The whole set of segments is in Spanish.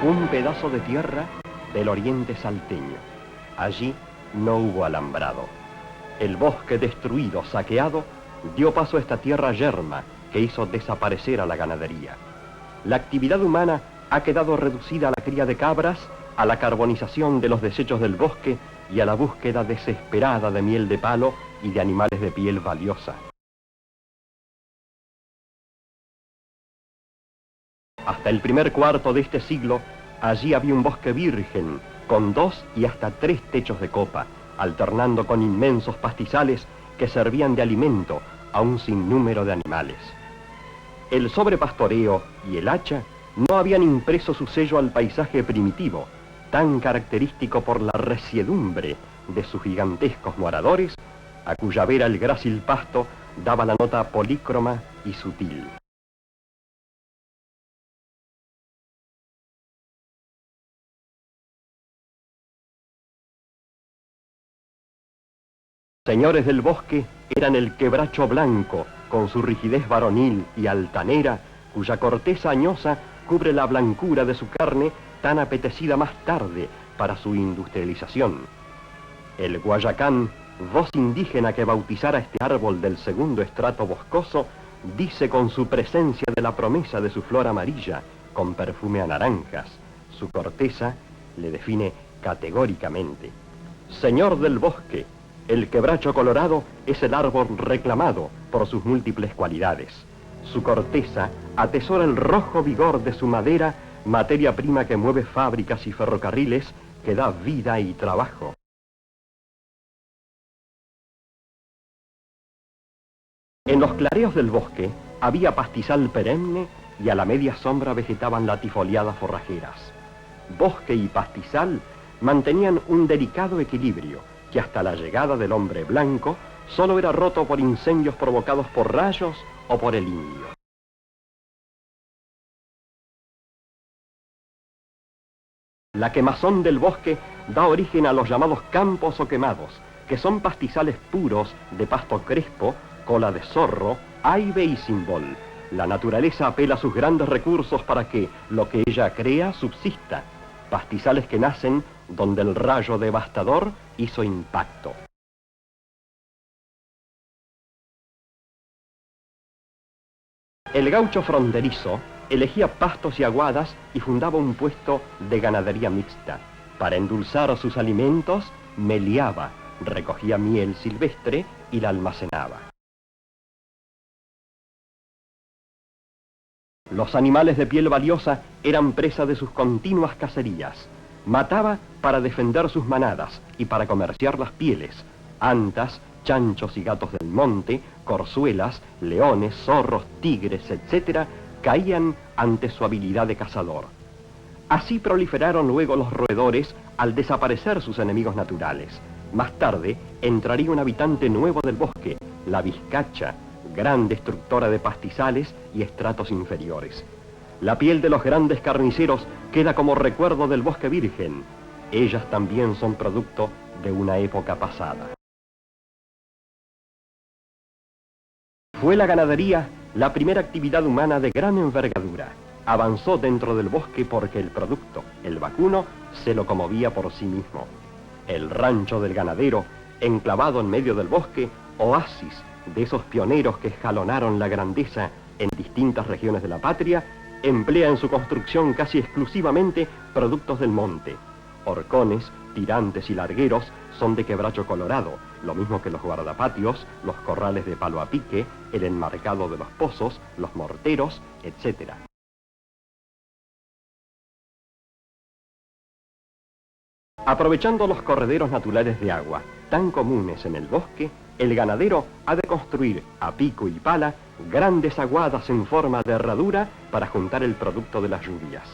un pedazo de tierra del oriente salteño. Allí no hubo alambrado. El bosque destruido, saqueado, dio paso a esta tierra yerma que hizo desaparecer a la ganadería. La actividad humana ha quedado reducida a la cría de cabras, a la carbonización de los desechos del bosque y a la búsqueda desesperada de miel de palo y de animales de piel valiosa. Hasta el primer cuarto de este siglo, allí había un bosque virgen, con 2 y hasta 3 techos de copa, alternando con inmensos pastizales que servían de alimento a un sinnúmero de animales. El sobrepastoreo y el hacha no habían impreso su sello al paisaje primitivo, tan característico por la resiedumbre de sus gigantescos moradores, a cuya vera el grácil pasto daba la nota polícroma y sutil. Señores del bosque eran el quebracho blanco, con su rigidez varonil y altanera, cuya corteza añosa cubre la blancura de su carne, tan apetecida más tarde para su industrialización. El guayacán, voz indígena que bautizara este árbol del segundo estrato boscoso, dice con su presencia de la promesa de su flor amarilla, con perfume a naranjas. Su corteza le define categóricamente. Señor del bosque, el quebracho colorado es el árbol reclamado por sus múltiples cualidades. Su corteza atesora el rojo vigor de su madera, materia prima que mueve fábricas y ferrocarriles, que da vida y trabajo. En los clareos del bosque había pastizal perenne y a la media sombra vegetaban latifoliadas forrajeras. Bosque y pastizal mantenían un delicado equilibrio que hasta la llegada del hombre blanco solo era roto por incendios provocados por rayos o por el indio. La quemazón del bosque da origen a los llamados campos o quemados, que son pastizales puros de pasto crespo, cola de zorro, aibe y cimbol. La naturaleza apela a sus grandes recursos para que lo que ella crea subsista. Pastizales que nacen donde el rayo devastador hizo impacto. El gaucho fronterizo elegía pastos y aguadas y fundaba un puesto de ganadería mixta. Para endulzar sus alimentos, meliaba, recogía miel silvestre y la almacenaba. Los animales de piel valiosa eran presa de sus continuas cacerías. Mataba para defender sus manadas y para comerciar las pieles. Antas, chanchos y gatos del monte, corzuelas, leones, zorros, tigres, etc., caían ante su habilidad de cazador. Así proliferaron luego los roedores al desaparecer sus enemigos naturales. Más tarde entraría un habitante nuevo del bosque, la vizcacha, gran destructora de pastizales y estratos inferiores. La piel de los grandes carniceros queda como recuerdo del bosque virgen. Ellas también son producto de una época pasada. Fue la ganadería la primera actividad humana de gran envergadura. Avanzó dentro del bosque porque el producto, el vacuno, se locomovía por sí mismo. El rancho del ganadero, enclavado en medio del bosque, oasis de esos pioneros que escalonaron la grandeza en distintas regiones de la patria, emplea en su construcción casi exclusivamente productos del monte. Horcones, tirantes y largueros son de quebracho colorado, lo mismo que los guardapatios, los corrales de palo a pique, el enmarcado de los pozos, los morteros, etc. Aprovechando los correderos naturales de agua, tan comunes en el bosque, el ganadero ha de construir a pico y pala grandes aguadas en forma de herradura para juntar el producto de las lluvias.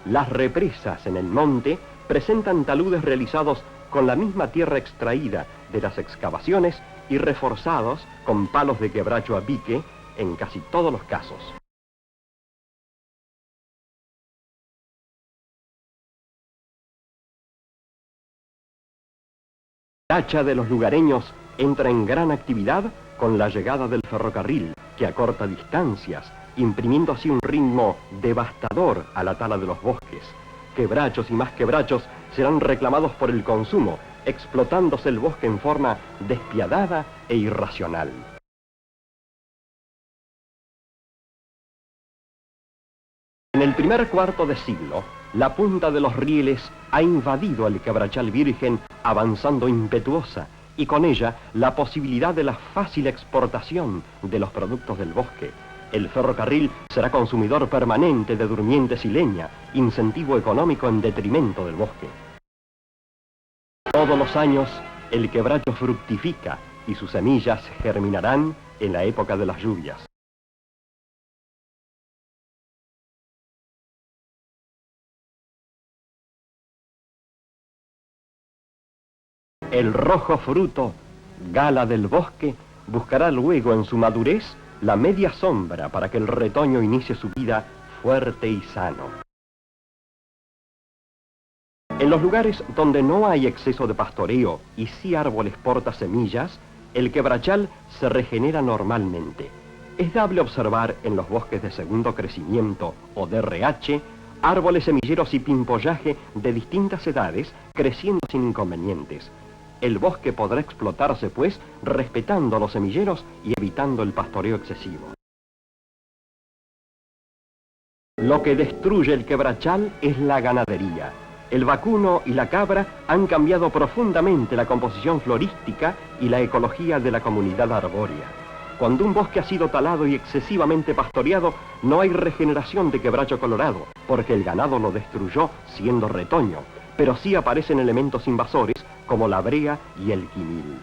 Las represas en el monte presentan taludes realizados con la misma tierra extraída de las excavaciones y reforzados con palos de quebracho a pique en casi todos los casos. La hacha de los lugareños entra en gran actividad con la llegada del ferrocarril, que acorta distancias, imprimiendo así un ritmo devastador a la tala de los bosques. quebrachos y más quebrachos serán reclamados por el consumo, explotándose el bosque en forma despiadada e irracional. En el primer cuarto de siglo, la punta de los rieles ha invadido el quebrachal virgen avanzando impetuosa y con ella la posibilidad de la fácil exportación de los productos del bosque. El ferrocarril será consumidor permanente de durmientes y leña, incentivo económico en detrimento del bosque. Todos los años el quebracho fructifica y sus semillas germinarán en la época de las lluvias. El rojo fruto, gala del bosque, buscará luego en su madurez la media sombra para que el retoño inicie su vida fuerte y sano. En los lugares donde no hay exceso de pastoreo y sí árboles porta semillas, el quebrachal se regenera normalmente. Es dable observar en los bosques de segundo crecimiento o DRH árboles semilleros y pimpollaje de distintas edades creciendo sin inconvenientes. El bosque podrá explotarse, pues, respetando los semilleros y evitando el pastoreo excesivo. Lo que destruye el quebrachal es la ganadería. El vacuno y la cabra han cambiado profundamente la composición florística y la ecología de la comunidad arbórea. Cuando un bosque ha sido talado y excesivamente pastoreado, no hay regeneración de quebracho colorado, porque el ganado lo destruyó siendo retoño, pero sí aparecen elementos invasores como la brea y el quimil.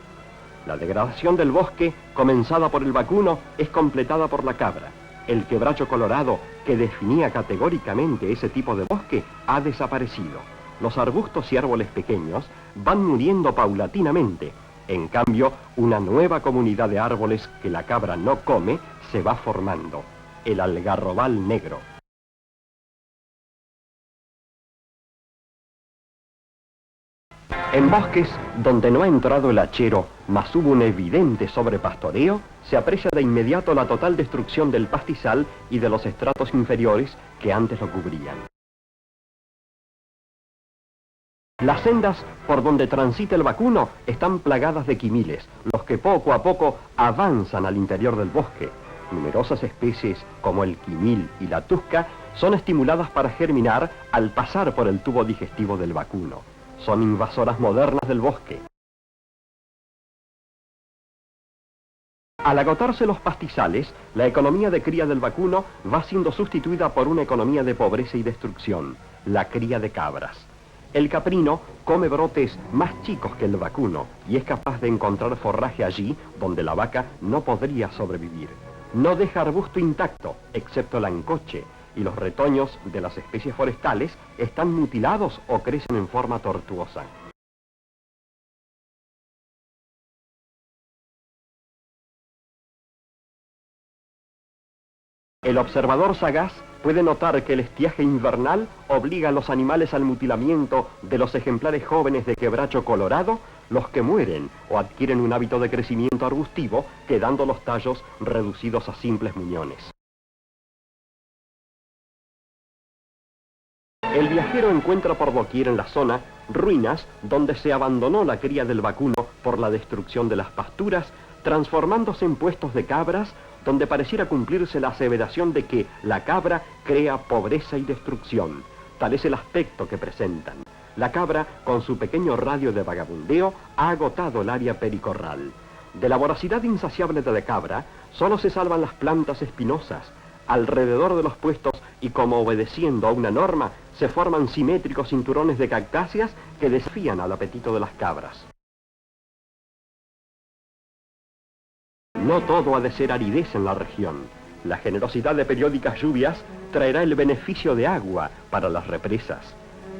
La degradación del bosque, comenzada por el vacuno, es completada por la cabra. El quebracho colorado, que definía categóricamente ese tipo de bosque, ha desaparecido. Los arbustos y árboles pequeños van muriendo paulatinamente. En cambio, una nueva comunidad de árboles que la cabra no come se va formando, el algarrobal negro. En bosques donde no ha entrado el hachero, mas hubo un evidente sobrepastoreo, se aprecia de inmediato la total destrucción del pastizal y de los estratos inferiores que antes lo cubrían. Las sendas por donde transita el vacuno están plagadas de quimiles, los que poco a poco avanzan al interior del bosque. Numerosas especies, como el quimil y la tusca, son estimuladas para germinar al pasar por el tubo digestivo del vacuno. Son invasoras modernas del bosque. Al agotarse los pastizales, la economía de cría del vacuno va siendo sustituida por una economía de pobreza y destrucción, la cría de cabras. El caprino come brotes más chicos que el vacuno y es capaz de encontrar forraje allí donde la vaca no podría sobrevivir. No deja arbusto intacto, excepto el ancoche, y los retoños de las especies forestales están mutilados o crecen en forma tortuosa. El observador sagaz puede notar que el estiaje invernal obliga a los animales al mutilamiento de los ejemplares jóvenes de quebracho colorado, los que mueren o adquieren un hábito de crecimiento arbustivo, quedando los tallos reducidos a simples muñones. El viajero encuentra por doquier en la zona ruinas donde se abandonó la cría del vacuno por la destrucción de las pasturas, transformándose en puestos de cabras donde pareciera cumplirse la aseveración de que la cabra crea pobreza y destrucción. Tal es el aspecto que presentan. La cabra, con su pequeño radio de vagabundeo, ha agotado el área pericorral. De la voracidad insaciable de la cabra, solo se salvan las plantas espinosas. Alrededor de los puestos y como obedeciendo a una norma, se forman simétricos cinturones de cactáceas que desafían al apetito de las cabras. No todo ha de ser aridez en la región. La generosidad de periódicas lluvias traerá el beneficio de agua para las represas.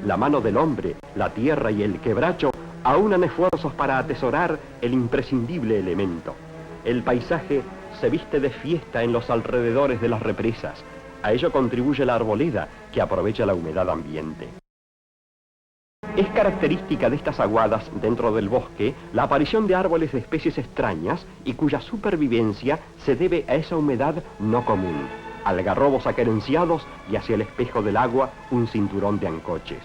La mano del hombre, la tierra y el quebracho aunan esfuerzos para atesorar el imprescindible elemento. El paisaje se viste de fiesta en los alrededores de las represas. A ello contribuye la arboleda, que aprovecha la humedad ambiente. Es característica de estas aguadas dentro del bosque la aparición de árboles de especies extrañas y cuya supervivencia se debe a esa humedad no común. algarrobos acerenciados y hacia el espejo del agua un cinturón de ancoches.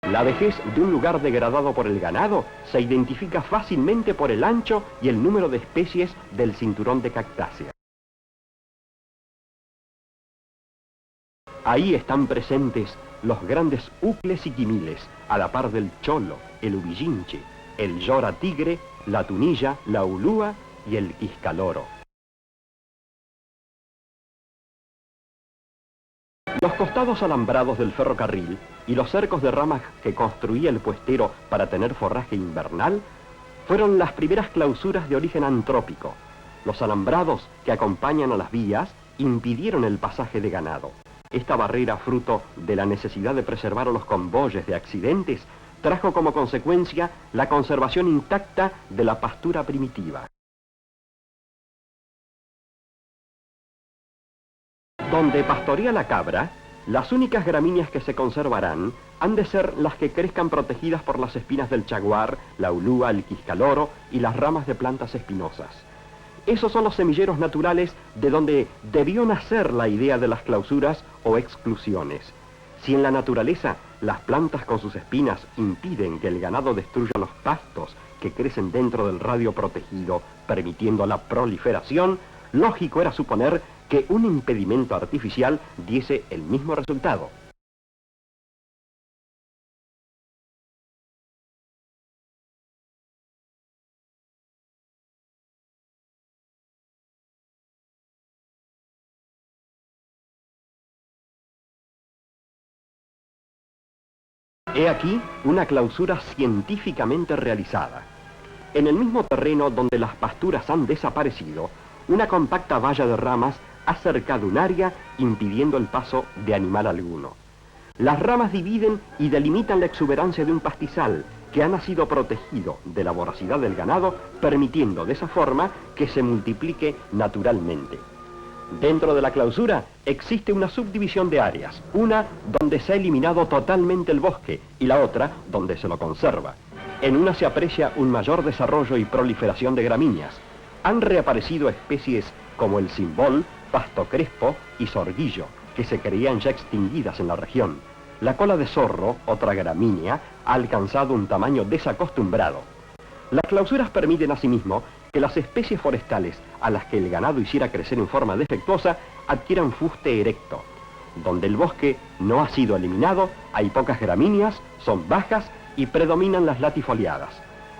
La vejez de un lugar degradado por el ganado se identifica fácilmente por el ancho y el número de especies del cinturón de cactáceas. Ahí están presentes los grandes ucles y quimiles, a la par del cholo, el ubillinche, el llora tigre, la tunilla, la ulúa y el quiscaloro. Los costados alambrados del ferrocarril y los cercos de ramas que construía el puestero para tener forraje invernal fueron las primeras clausuras de origen antrópico. Los alambrados que acompañan a las vías impidieron el pasaje de ganado. Esta barrera, fruto de la necesidad de preservar a los convoyes de accidentes, trajo como consecuencia la conservación intacta de la pastura primitiva. Donde pastorea la cabra, las únicas gramíneas que se conservarán han de ser las que crezcan protegidas por las espinas del chaguar, la ulúa, el quiscaloro y las ramas de plantas espinosas. Esos son los semilleros naturales de donde debió nacer la idea de las clausuras o exclusiones. Si en la naturaleza las plantas con sus espinas impiden que el ganado destruya los pastos que crecen dentro del radio protegido, permitiendo la proliferación, lógico era suponer que un impedimento artificial diese el mismo resultado. He aquí una clausura científicamente realizada. En el mismo terreno donde las pasturas han desaparecido, una compacta valla de ramas ha cercado un área impidiendo el paso de animal alguno. Las ramas dividen y delimitan la exuberancia de un pastizal que ha nacido protegido de la voracidad del ganado, permitiendo de esa forma que se multiplique naturalmente. Dentro de la clausura existe una subdivisión de áreas, una donde se ha eliminado totalmente el bosque y la otra donde se lo conserva. En una se aprecia un mayor desarrollo y proliferación de gramíneas. Han reaparecido especies como el cimbol, pasto crespo y sorguillo, que se creían ya extinguidas en la región. La cola de zorro, otra gramínea, ha alcanzado un tamaño desacostumbrado. Las clausuras permiten asimismo que las especies forestales a las que el ganado hiciera crecer en forma defectuosa adquieran fuste erecto. Donde el bosque no ha sido eliminado, hay pocas gramíneas, son bajas y predominan las latifoliadas.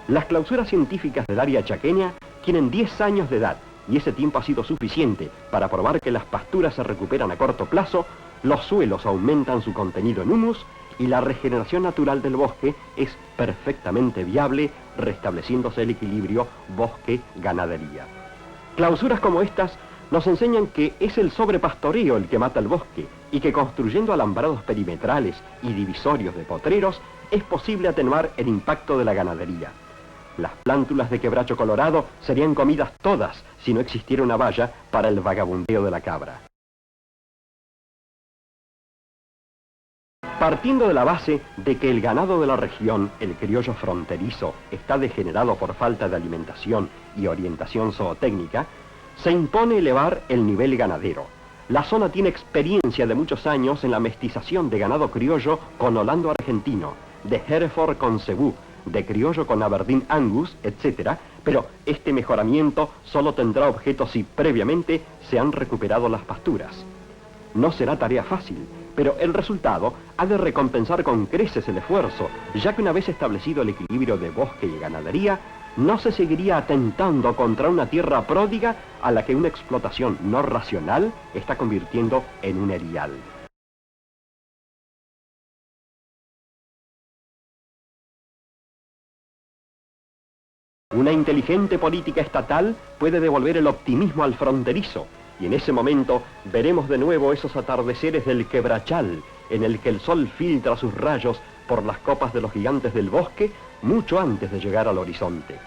Las clausuras científicas del área chaqueña tienen 10 años de edad y ese tiempo ha sido suficiente para probar que las pasturas se recuperan a corto plazo, los suelos aumentan su contenido en humus y la regeneración natural del bosque es perfectamente viable, restableciéndose el equilibrio bosque-ganadería. Clausuras como estas nos enseñan que es el sobrepastoreo el que mata el bosque y que construyendo alambrados perimetrales y divisorios de potreros es posible atenuar el impacto de la ganadería. Las plántulas de quebracho colorado serían comidas todas si no existiera una valla para el vagabundeo de la cabra. Partiendo de la base de que el ganado de la región, el criollo fronterizo, está degenerado por falta de alimentación y orientación zootécnica, se impone elevar el nivel ganadero. La zona tiene experiencia de muchos años en la mestización de ganado criollo con holando argentino, de Hereford con cebú, de criollo con Aberdeen Angus, etc., pero este mejoramiento solo tendrá objeto si previamente se han recuperado las pasturas. No será tarea fácil, pero el resultado ha de recompensar con creces el esfuerzo, ya que una vez establecido el equilibrio de bosque y ganadería, no se seguiría atentando contra una tierra pródiga a la que una explotación no racional está convirtiendo en un erial. Una inteligente política estatal puede devolver el optimismo al fronterizo, y en ese momento veremos de nuevo esos atardeceres del quebrachal, en el que el sol filtra sus rayos por las copas de los gigantes del bosque mucho antes de llegar al horizonte.